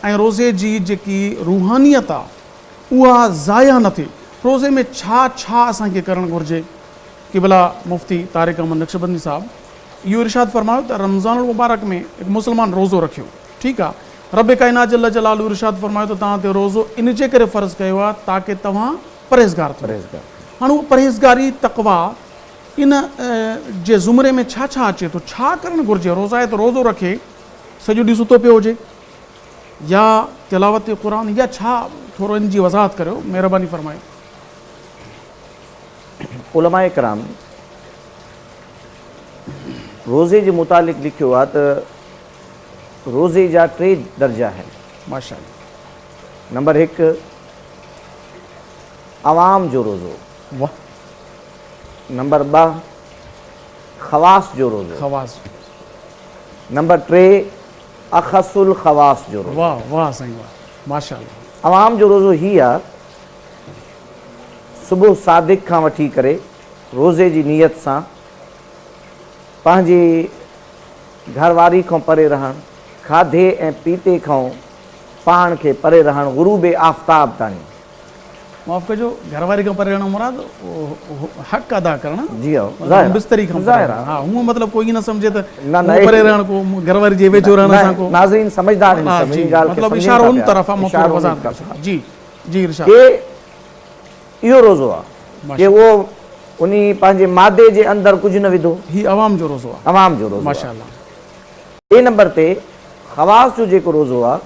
ऐं रोज़े जी जेकी रूहानियत आहे उहा ज़ाया न थिए। रोज़े में छा छा असांखे करणु घुरिजे कि भला मुफ़्ती तारिक अहमद नक्शबंदी साहब इहो इरशाद फरमायो त रमज़ान मुबारक में हिकु मुस्लमान रोज़ो रखियो, ठीकु आहे, रब काइनात जल्ल जलालहू इरशाद फरमायो त तव्हां ते रोज़ो इन जे करे फ़र्ज़ु कयो आहे ताकी तव्हां परहेज़गार थियो। हाणे उहो परहेज़गारी तक़वा इन जे ज़ुमरे में छा छा अचे थो, छा करणु घुरिजे? रोज़ा आहे त रोज़ो रखे, सॼो ॾींहुं सुतो पियो हुजे या तिलावत क़ुरान या छा, थोरो इन जी वज़ाहत करियो, महिरबानी फरमायो। उलमाए कराम रोज़े जे मुतालिक़ लिखियो आहे त रोज़े जा 3 दर्जा आहिनि। माशाअल्लाह। नंबर 1 अवाम जो रोज़ो, वाह। नंबर 2 ख़वास जो रोज़ो, ख़वास। नंबर 3 अख़सुल ख़वास जो रोज़ो। वाह वाह साईं वाह, माशाअल्लाह। अवाम जो रोज़ो ही आहे सुबुह सादिक खां वठी करे रोज़े जी नियत सां पंहिंजी घरवारी खां परे रहणु, खाधे ऐं पीते खां पाण खे परे रहणु, ग़ुरूबे आफ़्ताब ताईं। माफ़ कजो, घरवारी खां परे रहणु मुराद हक़ अदा करणु। जी मतलब बिस्तरी खां ज़ाहिर हा, हूअं मतिलबु कोई न सम्झे त न परे रहणु को घरवारी जे वेझो रहण सां को नाज़रीन समझदार आहिनि, सभिनी ॻाल्हि खे मतिलबु सम्झनि इशारो था उन पिया। तरफ़ आहे, इशारो उन वज़ाहत तरफ़ आहे। जी जी इरशाद। इहो रोज़ो आहे कि उहो उन पंहिंजे मादे जे अंदरि कुझु न विधो, ही अवाम जो रोज़ो आहे। अवाम जो रोज़ो माशाअल्लाह। ॿिए नंबर ते ख़वास जो जेको रोज़ो आहे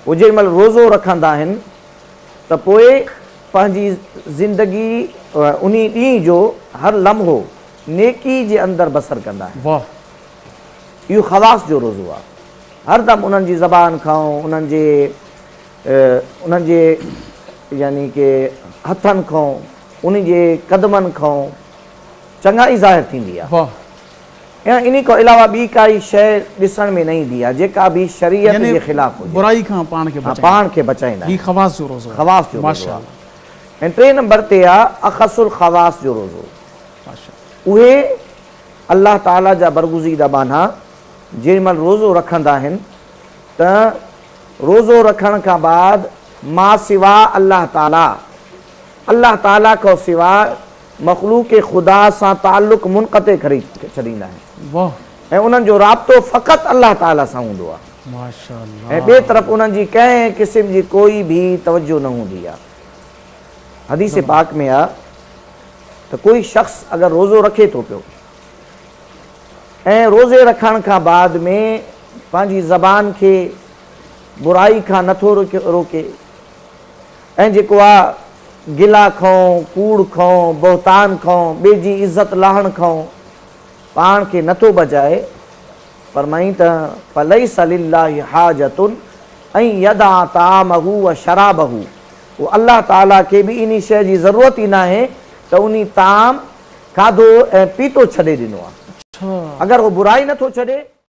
उहो जेॾी महिल रोज़ो रखंदा आहिनि त पोइ पंहिंजी ज़िंदगी उन ॾींहं जो हर लम्हो नेकी जे अंदरि बसर कंदा आहिनि। वाह। इहो ख़वास जो रोज़ो आहे। हरदम उन्हनि जी ज़बान खां, उन्हनि जे यानी कि हथनि खां, उन जे क़दमनि खां चङाई ज़ाहिर थींदी आहे। वाह। ऐं इन खां अलावा ॿी काई शइ ॾिसण में न ईंदी आहे जेका बि शरीयत जे ख़िलाफ़ हुजे, बुराई खां पाण खे बचाईंदा ही आहिनि। ख़वास जो रोज़ो आहे। ख़वास जो रोज़ो आहे। माशाअल्लाह। ऐं 3 नंबर ते आहे अख़सुल ख़वास जो रोज़ो। माशाअल्लाह। उहे अल्लाह ताला जा बरगुज़ीदा बाना जेॾी महिल रोज़ो रखंदा आहिनि त रोज़ो रखण खां बाद मां सिवा अल्लाह ताला खां सिवा मख़लूक़ ख़ुदा सां ताल्लुक़ मुनक़ते करे छॾींदा आहिनि। वाह। ऐं उन्हनि जो राब्तो फ़क़ति अल्लाह ताला सां हूंदो आहे। माशाअल्लाह। ऐं ॿिए तरफ़ उन्हनि जी कंहिं क़िस्म जी कोई बि तवजो न हूंदी आहे। हदीस पाक में आहे त कोई शख़्स अगरि रोज़ो रखे थो पियो ऐं रोज़े रखण खां बाद में पंहिंजी ज़बान खे बुराई खां नथो रोके ऐं जेको आहे गिला खां, कूड़ खां, बहतान खां, ॿिए जी इज़त लाहण खां पाण खे नथो बचाए, फरमाईं त फलैस लिल्लाहि हाजतुन ऐं यदा तामहू व शराबहू, वो अल्लाह ताला खे बि इन शइ जी ज़रूरत ई न आहे त उन ताम खाधो ऐं पीतो छॾे ॾिनो आहे। अगरि उहो बुराई नथो छॾे